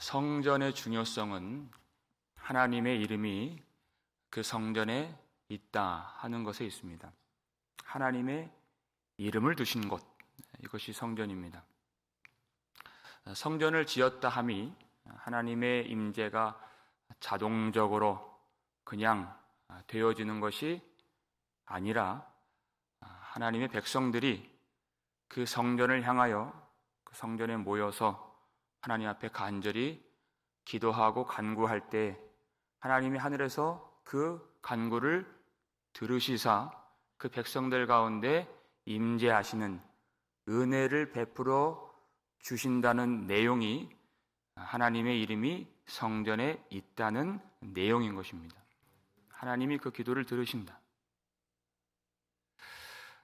성전의 중요성은 하나님의 이름이 그 성전에 있다 하는 것에 있습니다. 하나님의 이름을 두신 곳, 이것이 성전입니다. 성전을 지었다 함이 하나님의 임재가 자동적으로 그냥 되어지는 것이 아니라 하나님의 백성들이 그 성전을 향하여 그 성전에 모여서 하나님 앞에 간절히 기도하고 간구할 때 하나님이 하늘에서 그 간구를 들으시사 그 백성들 가운데 임재하시는 은혜를 베풀어 주신다는 내용이 하나님의 이름이 성전에 있다는 내용인 것입니다. 하나님이 그 기도를 들으신다.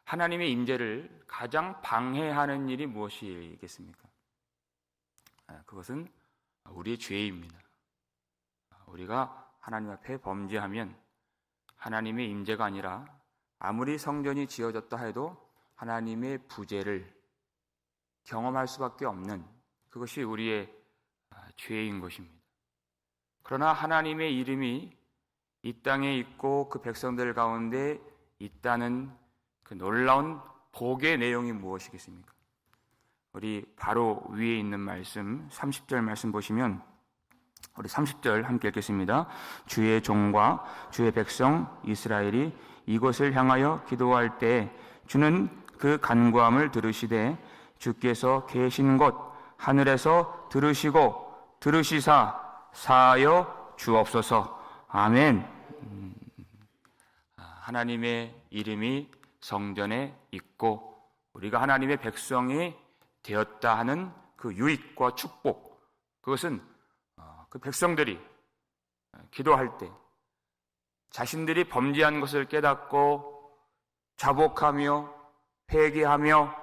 하나님의 임재를 가장 방해하는 일이 무엇이겠습니까? 그것은 우리의 죄입니다. 우리가 하나님 앞에 범죄하면 하나님의 임재가 아니라 아무리 성전이 지어졌다 해도 하나님의 부재를 경험할 수밖에 없는 그것이 우리의 죄인 것입니다. 그러나 하나님의 이름이 이 땅에 있고 그 백성들 가운데 있다는 그 놀라운 복의 내용이 무엇이겠습니까? 우리 바로 위에 있는 말씀 30절 말씀 보시면 우리 30절 함께 읽겠습니다. 주의 종과 주의 백성 이스라엘이 이곳을 향하여 기도할 때 주는 그 간구함을 들으시되 주께서 계신 곳 하늘에서 들으시고 들으시사 사하여 주옵소서. 아멘. 하나님의 이름이 성전에 있고 우리가 하나님의 백성이 되었다 하는 그 유익과 축복, 그것은 그 백성들이 기도할 때 자신들이 범죄한 것을 깨닫고 자복하며 회개하며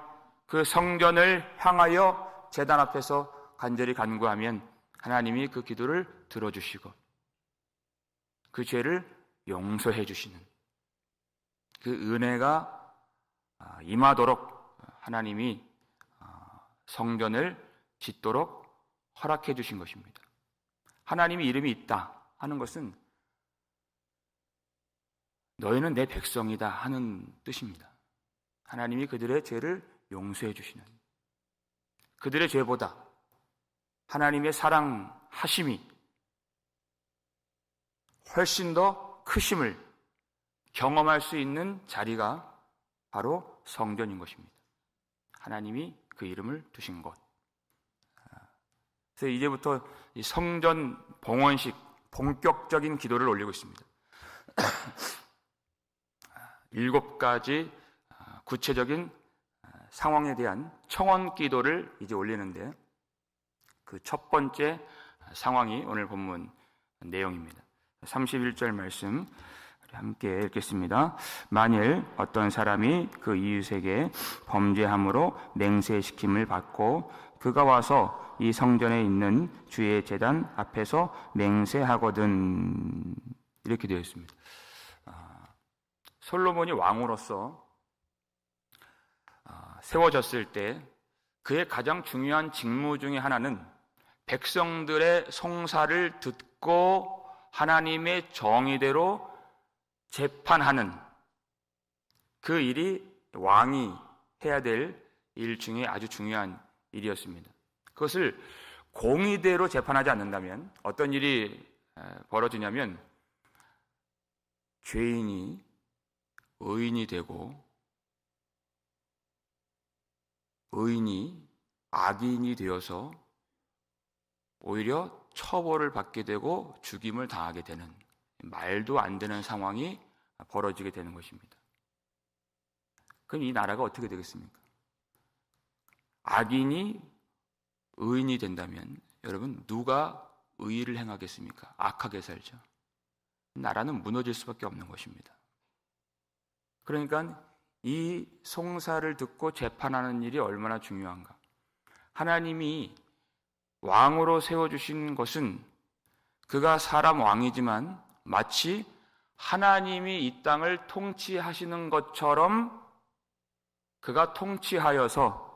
그 성전을 향하여 제단 앞에서 간절히 간구하면 하나님이 그 기도를 들어주시고 그 죄를 용서해 주시는 그 은혜가 임하도록 하나님이 성전을 짓도록 허락해 주신 것입니다. 하나님의 이름이 있다 하는 것은 너희는 내 백성이다 하는 뜻입니다. 하나님이 그들의 죄를 용서해 주시는, 그들의 죄보다 하나님의 사랑하심이 훨씬 더 크심을 경험할 수 있는 자리가 바로 성전인 것입니다. 하나님이 그 이름을 두신 곳. 그래서 이제부터 이 성전 봉헌식 본격적인 기도를 올리고 있습니다. 7가지 구체적인 상황에 대한 청원 기도를 이제 올리는데 그 첫 번째 상황이 오늘 본문 내용입니다. 31절 말씀 함께 읽겠습니다. 만일 어떤 사람이 그 이웃에게 범죄함으로 맹세시킴을 받고 그가 와서 이 성전에 있는 주의 제단 앞에서 맹세하거든, 이렇게 되어 있습니다. 솔로몬이 왕으로서 세워졌을 때 그의 가장 중요한 직무 중에 하나는 백성들의 송사를 듣고 하나님의 정의대로 재판하는 그 일이 왕이 해야 될 일 중에 아주 중요한 일이었습니다. 그것을 공의대로 재판하지 않는다면 어떤 일이 벌어지냐면 죄인이 의인이 되고 의인이 악인이 되어서 오히려 처벌을 받게 되고 죽임을 당하게 되는 말도 안 되는 상황이 벌어지게 되는 것입니다. 그럼 이 나라가 어떻게 되겠습니까? 악인이 의인이 된다면 여러분 누가 의를 행하겠습니까? 악하게 살죠. 나라는 무너질 수밖에 없는 것입니다. 그러니까 이 송사를 듣고 재판하는 일이 얼마나 중요한가. 하나님이 왕으로 세워주신 것은 그가 사람 왕이지만 마치 하나님이 이 땅을 통치하시는 것처럼 그가 통치하여서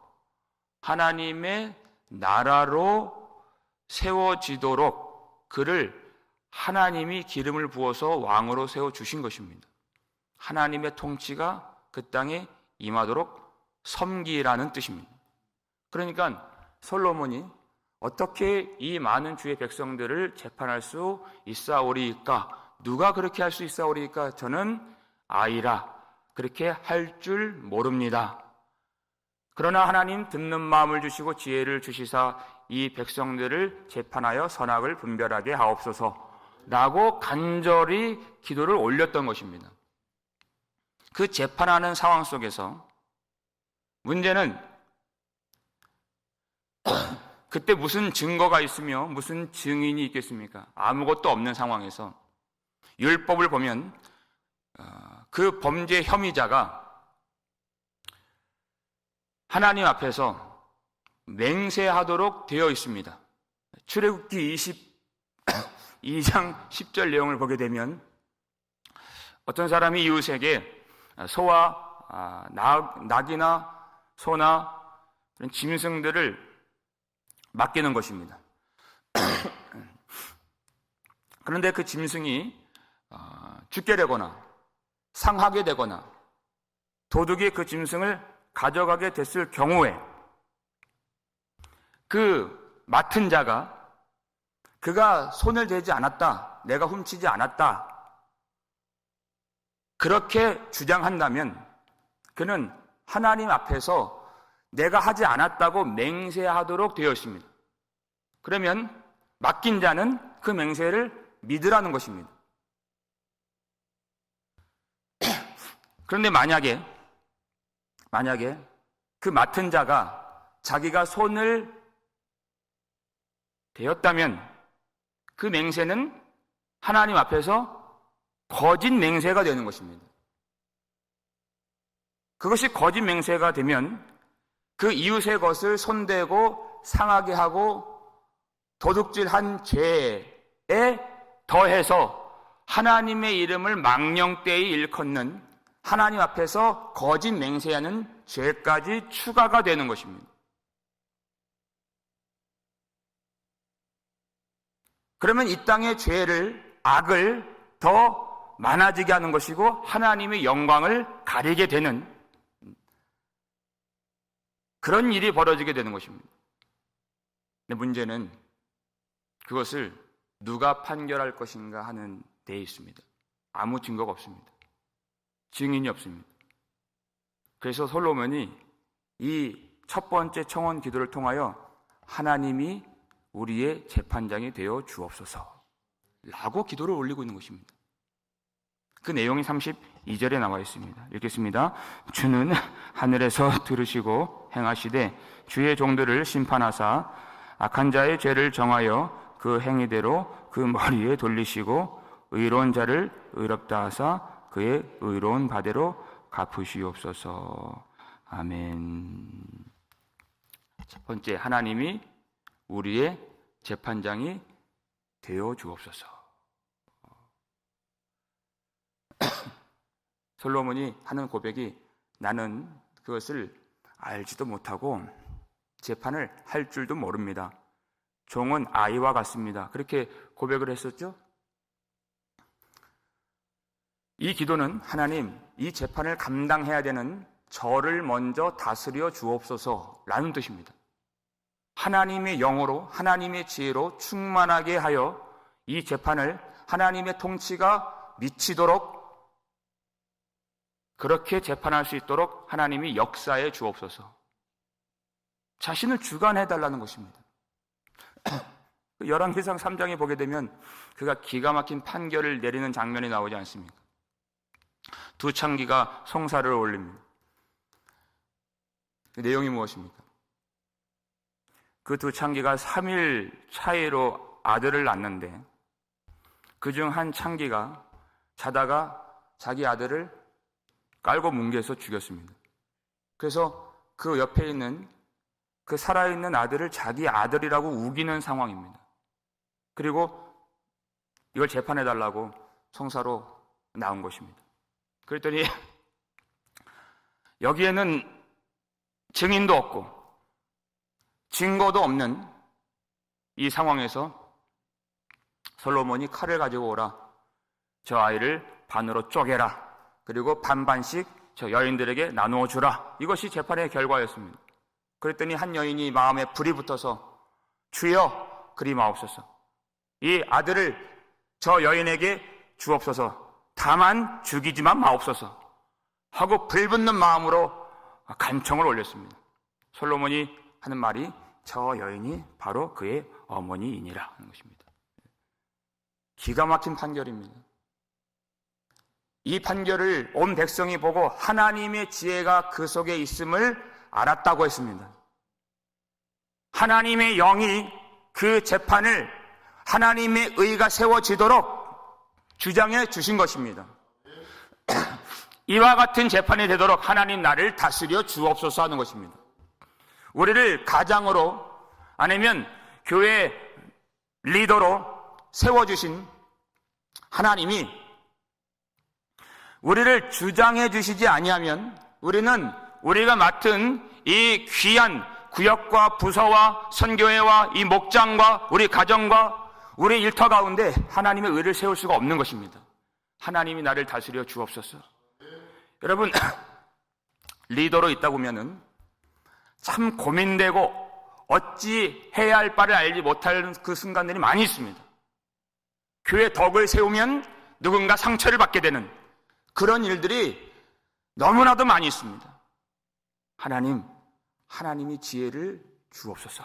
하나님의 나라로 세워지도록 그를 하나님이 기름을 부어서 왕으로 세워주신 것입니다. 하나님의 통치가 그 땅에 임하도록 섬기라는 뜻입니다. 그러니까 솔로몬이 어떻게 이 많은 주의 백성들을 재판할 수 있사오리이까? 누가 그렇게 할 수 있사오리이까? 저는 아이라 그렇게 할 줄 모릅니다. 그러나 하나님 듣는 마음을 주시고 지혜를 주시사 이 백성들을 재판하여 선악을 분별하게 하옵소서 라고 간절히 기도를 올렸던 것입니다. 그 재판하는 상황 속에서 문제는 그때 무슨 증거가 있으며 무슨 증인이 있겠습니까? 아무것도 없는 상황에서 율법을 보면 그 범죄 혐의자가 하나님 앞에서 맹세하도록 되어 있습니다. 출애굽기 22장 10절 내용을 보게 되면 어떤 사람이 이웃에게 소와 낙이나 소나 그런 짐승들을 맡기는 것입니다. 그런데 그 짐승이 죽게 되거나 상하게 되거나 도둑이 그 짐승을 가져가게 됐을 경우에 그 맡은 자가 그가 손을 대지 않았다, 내가 훔치지 않았다 그렇게 주장한다면 그는 하나님 앞에서 내가 하지 않았다고 맹세하도록 되어 있습니다. 그러면 맡긴 자는 그 맹세를 믿으라는 것입니다. 그런데 만약에 그 맡은 자가 자기가 손을 대었다면 그 맹세는 하나님 앞에서 거짓 맹세가 되는 것입니다. 그것이 거짓 맹세가 되면 그 이웃의 것을 손대고 상하게 하고 도둑질한 죄에 더해서 하나님의 이름을 망령되이 일컫는 하나님 앞에서 거짓 맹세하는 죄까지 추가가 되는 것입니다. 그러면 이 땅의 죄를, 악을 더 많아지게 하는 것이고 하나님의 영광을 가리게 되는 그런 일이 벌어지게 되는 것입니다. 근데 문제는 그것을 누가 판결할 것인가 하는 데에 있습니다. 아무 증거가 없습니다. 증인이 없습니다. 그래서 솔로몬이 이 첫 번째 청원 기도를 통하여 하나님이 우리의 재판장이 되어 주옵소서 라고 기도를 올리고 있는 것입니다. 그 내용이 32절에 나와 있습니다. 읽겠습니다. 주는 하늘에서 들으시고 행하시되 주의 종들을 심판하사 악한 자의 죄를 정하여 그 행위대로 그 머리에 돌리시고 의로운 자를 의롭다 하사 그의 의로운 바대로 갚으시옵소서. 아멘. 첫 번째, 하나님이 우리의 재판장이 되어 주옵소서. 솔로몬이 하는 고백이 나는 그것을 알지도 못하고 재판을 할 줄도 모릅니다. 종은 아이와 같습니다. 그렇게 고백을 했었죠. 이 기도는 하나님, 이 재판을 감당해야 되는 저를 먼저 다스려 주옵소서라는 뜻입니다. 하나님의 영으로, 하나님의 지혜로 충만하게 하여 이 재판을 하나님의 통치가 미치도록 그렇게 재판할 수 있도록 하나님이 역사해 주옵소서. 자신을 주관해달라는 것입니다. 열왕기상 3장에 보게 되면 그가 기가 막힌 판결을 내리는 장면이 나오지 않습니까? 두 창기가 송사를 올립니다. 그 내용이 무엇입니까? 그 두 창기가 3일 차이로 아들을 낳는데 그중 한 창기가 자다가 자기 아들을 깔고 뭉개서 죽였습니다. 그래서 그 옆에 있는 그 살아있는 아들을 자기 아들이라고 우기는 상황입니다. 그리고 이걸 재판해달라고 송사로 나온 것입니다. 그랬더니 여기에는 증인도 없고 증거도 없는 이 상황에서 솔로몬이 칼을 가지고 오라. 저 아이를 반으로 쪼개라. 그리고 반반씩 저 여인들에게 나누어 주라. 이것이 재판의 결과였습니다. 그랬더니 한 여인이 마음에 불이 붙어서 주여 그리 마옵소서. 이 아들을 저 여인에게 주옵소서. 다만 죽이지만 마옵소서. 하고 불붙는 마음으로 간청을 올렸습니다. 솔로몬이 하는 말이 저 여인이 바로 그의 어머니이니라 하는 것입니다. 기가 막힌 판결입니다. 이 판결을 온 백성이 보고 하나님의 지혜가 그 속에 있음을 알았다고 했습니다. 하나님의 영이 그 재판을 하나님의 의가 세워지도록 주장해 주신 것입니다. 이와 같은 재판이 되도록 하나님 나를 다스려 주옵소서 하는 것입니다. 우리를 가장으로 아니면 교회 리더로 세워주신 하나님이 우리를 주장해 주시지 아니하면 우리는 우리가 맡은 이 귀한 구역과 부서와 선교회와 이 목장과 우리 가정과 우리 일터 가운데 하나님의 의를 세울 수가 없는 것입니다. 하나님이 나를 다스려 주옵소서. 여러분, 리더로 있다 보면은 참 고민되고 어찌 해야 할 바를 알지 못할 그 순간들이 많이 있습니다. 교회 덕을 세우면 누군가 상처를 받게 되는 그런 일들이 너무나도 많이 있습니다. 하나님이 지혜를 주옵소서.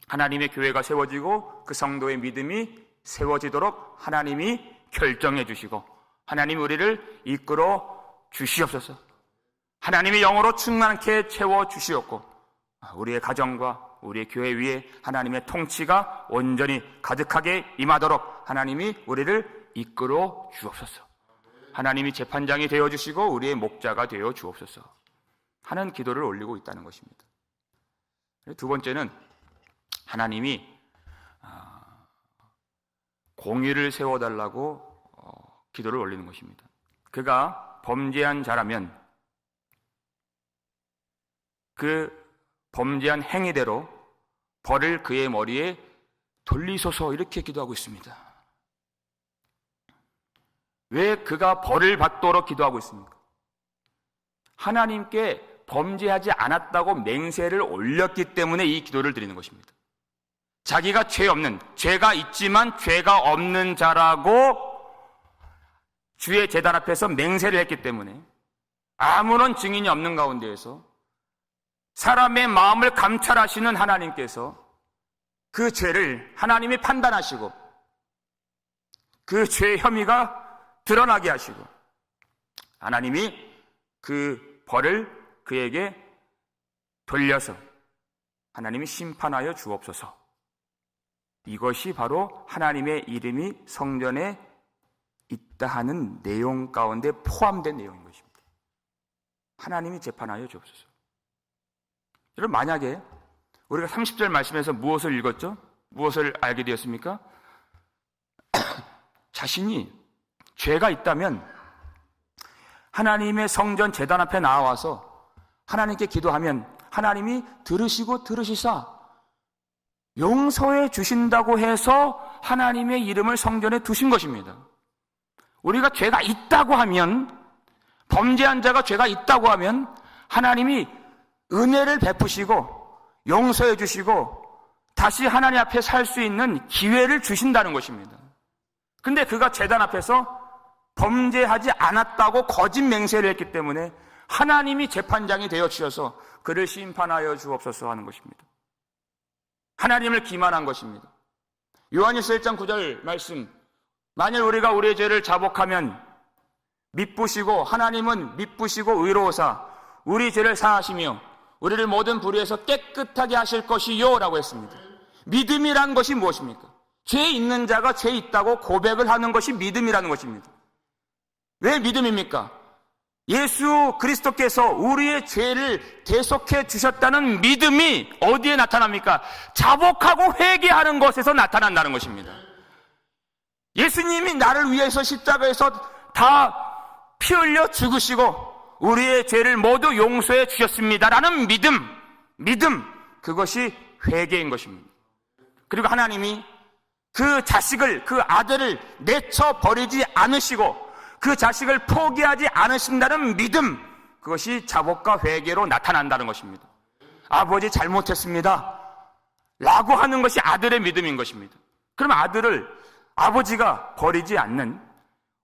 하나님의 교회가 세워지고 그 성도의 믿음이 세워지도록 하나님이 결정해 주시고 하나님이 우리를 이끌어 주시옵소서. 하나님의 영으로 충만케 채워 주시옵고 우리의 가정과 우리의 교회 위에 하나님의 통치가 온전히 가득하게 임하도록 하나님이 우리를 이끌어 주옵소서. 하나님이 재판장이 되어 주시고 우리의 목자가 되어 주옵소서 하는 기도를 올리고 있다는 것입니다. 두 번째는 하나님이 공의를 세워달라고 기도를 올리는 것입니다. 그가 범죄한 자라면 그 범죄한 행위대로 벌을 그의 머리에 돌리소서 이렇게 기도하고 있습니다. 왜 그가 벌을 받도록 기도하고 있습니까? 하나님께 범죄하지 않았다고 맹세를 올렸기 때문에 이 기도를 드리는 것입니다. 자기가 죄 없는, 죄가 있지만 죄가 없는 자라고 주의 제단 앞에서 맹세를 했기 때문에 아무런 증인이 없는 가운데에서 사람의 마음을 감찰하시는 하나님께서 그 죄를 하나님이 판단하시고 그 죄의 혐의가 드러나게 하시고 하나님이 그 벌을 그에게 돌려서 하나님이 심판하여 주옵소서. 이것이 바로 하나님의 이름이 성전에 있다 하는 내용 가운데 포함된 내용인 것입니다. 하나님이 재판하여 주옵소서. 여러분, 만약에 우리가 30절 말씀에서 무엇을 읽었죠? 무엇을 알게 되었습니까? 자신이 죄가 있다면 하나님의 성전 제단 앞에 나와서 하나님께 기도하면 하나님이 들으시사 용서해 주신다고 해서 하나님의 이름을 성전에 두신 것입니다. 우리가 죄가 있다고 하면, 범죄한 자가 죄가 있다고 하면 하나님이 은혜를 베푸시고 용서해 주시고 다시 하나님 앞에 살 수 있는 기회를 주신다는 것입니다. 근데 그가 제단 앞에서 범죄하지 않았다고 거짓 맹세를 했기 때문에 하나님이 재판장이 되어 주셔서 그를 심판하여 주옵소서 하는 것입니다. 하나님을 기만한 것입니다. 요한일서 1장 9절 말씀, 만일 우리가 우리의 죄를 자복하면 미쁘시고 하나님은 미쁘시고 의로우사 우리 죄를 사하시며 우리를 모든 불의에서 깨끗하게 하실 것이요 라고 했습니다. 믿음이란 것이 무엇입니까? 죄 있는 자가 죄 있다고 고백을 하는 것이 믿음이라는 것입니다. 왜 믿음입니까? 예수 그리스도께서 우리의 죄를 대속해 주셨다는 믿음이 어디에 나타납니까? 자복하고 회개하는 것에서 나타난다는 것입니다. 예수님이 나를 위해서 십자가에서 다 피 흘려 죽으시고 우리의 죄를 모두 용서해 주셨습니다라는 믿음, 그것이 회개인 것입니다. 그리고 하나님이 그 자식을, 그 아들을 내쳐버리지 않으시고 그 자식을 포기하지 않으신다는 믿음, 그것이 자복과 회개로 나타난다는 것입니다. 아버지 잘못했습니다 라고 하는 것이 아들의 믿음인 것입니다. 그럼 아들을 아버지가 버리지 않는,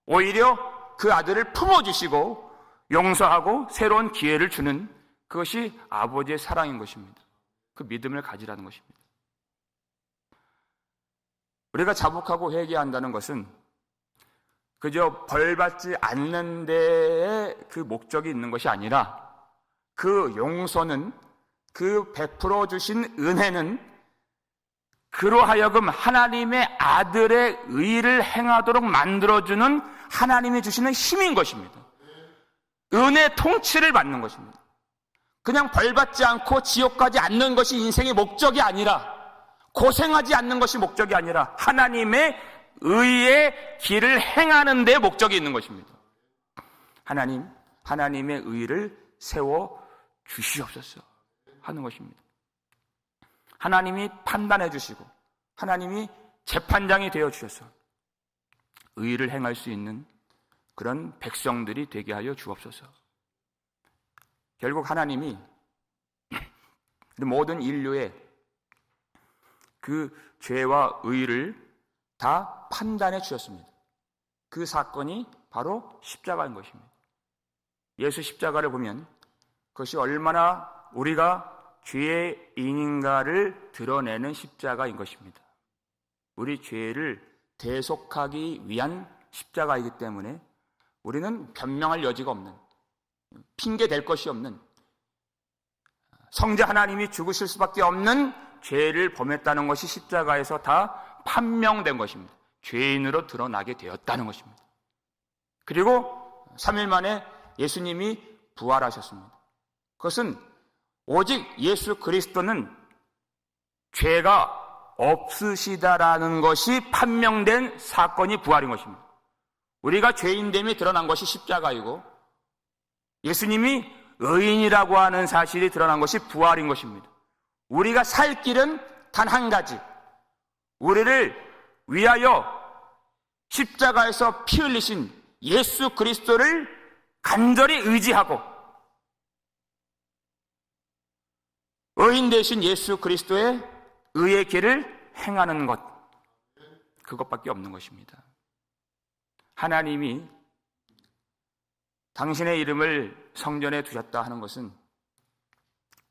오히려 그 아들을 품어주시고 용서하고 새로운 기회를 주는, 그것이 아버지의 사랑인 것입니다. 그 믿음을 가지라는 것입니다. 우리가 자복하고 회개한다는 것은 그저 벌받지 않는 데에 그 목적이 있는 것이 아니라, 그 용서는, 그 베풀어 주신 은혜는 그로 하여금 하나님의 아들의 의를 행하도록 만들어주는 하나님이 주시는 힘인 것입니다. 은혜 통치를 받는 것입니다. 그냥 벌받지 않고 지옥 가지 않는 것이 인생의 목적이 아니라, 고생하지 않는 것이 목적이 아니라 하나님의 의의 길을 행하는 데 목적이 있는 것입니다. 하나님의 의를 세워 주시옵소서 하는 것입니다. 하나님이 판단해 주시고 하나님이 재판장이 되어 주셔서 의를 행할 수 있는 그런 백성들이 되게 하여 주옵소서. 결국 하나님이 모든 인류의 그 죄와 의를 다 판단해 주셨습니다. 그 사건이 바로 십자가인 것입니다. 예수 십자가를 보면 그것이 얼마나 우리가 죄의 인인가를 드러내는 십자가인 것입니다. 우리 죄를 대속하기 위한 십자가이기 때문에 우리는 변명할 여지가 없는, 핑계 댈 것이 없는, 성자 하나님이 죽으실 수밖에 없는 죄를 범했다는 것이 십자가에서 다 판명된 것입니다. 죄인으로 드러나게 되었다는 것입니다. 그리고 3일 만에 예수님이 부활하셨습니다. 그것은 오직 예수 그리스도는 죄가 없으시다라는 것이 판명된 사건이 부활인 것입니다. 우리가 죄인됨이 드러난 것이 십자가이고, 예수님이 의인이라고 하는 사실이 드러난 것이 부활인 것입니다. 우리가 살 길은 단 한 가지, 우리를 위하여 십자가에서 피 흘리신 예수 그리스도를 간절히 의지하고 의인 되신 예수 그리스도의 의의 길을 행하는 것, 그것밖에 없는 것입니다. 하나님이 당신의 이름을 성전에 두셨다 하는 것은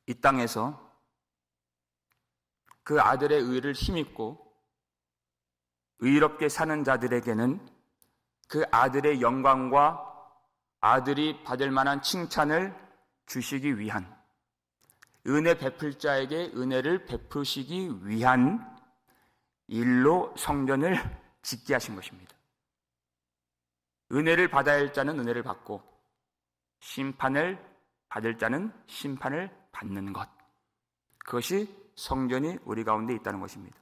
이 땅에서 그 아들의 의를 힘입고 의롭게 사는 자들에게는 그 아들의 영광과 아들이 받을 만한 칭찬을 주시기 위한, 은혜 베풀 자에게 은혜를 베푸시기 위한 일로 성전을 짓게 하신 것입니다. 은혜를 받아야 할 자는 은혜를 받고 심판을 받을 자는 심판을 받는 것, 그것이 성전이 우리 가운데 있다는 것입니다.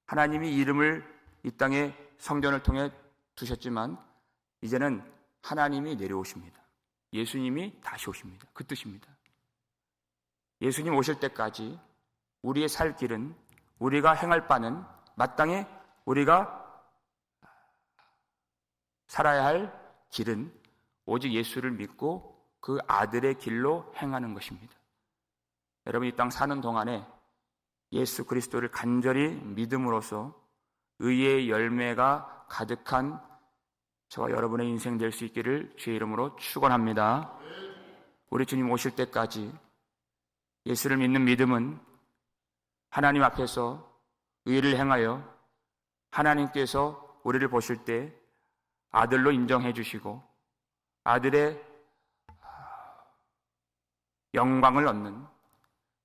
하나님이 이름을 이 땅에 성전을 통해 두셨지만 이제는 하나님이 내려오십니다. 예수님이 다시 오십니다. 그 뜻입니다. 예수님 오실 때까지 우리의 살 길은, 우리가 행할 바는, 마땅히 우리가 살아야 할 길은 오직 예수를 믿고 그 아들의 길로 행하는 것입니다. 여러분, 이 땅 사는 동안에 예수 그리스도를 간절히 믿음으로써 의의 열매가 가득한 저와 여러분의 인생 될 수 있기를 주의 이름으로 축원합니다. 우리 주님 오실 때까지 예수를 믿는 믿음은 하나님 앞에서 의를 행하여 하나님께서 우리를 보실 때 아들로 인정해 주시고 아들의 영광을 얻는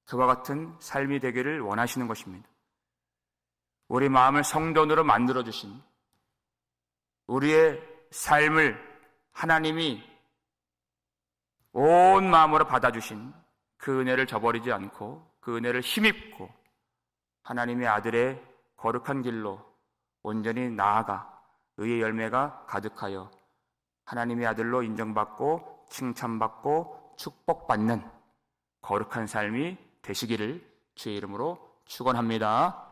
그와 같은 삶이 되기를 원하시는 것입니다. 우리 마음을 성전으로 만들어주신, 우리의 삶을 하나님이 온 마음으로 받아주신 그 은혜를 저버리지 않고 그 은혜를 힘입고 하나님의 아들의 거룩한 길로 온전히 나아가 의의 열매가 가득하여 하나님의 아들로 인정받고 칭찬받고 축복받는 거룩한 삶이 되시기를 주의 이름으로 축원합니다.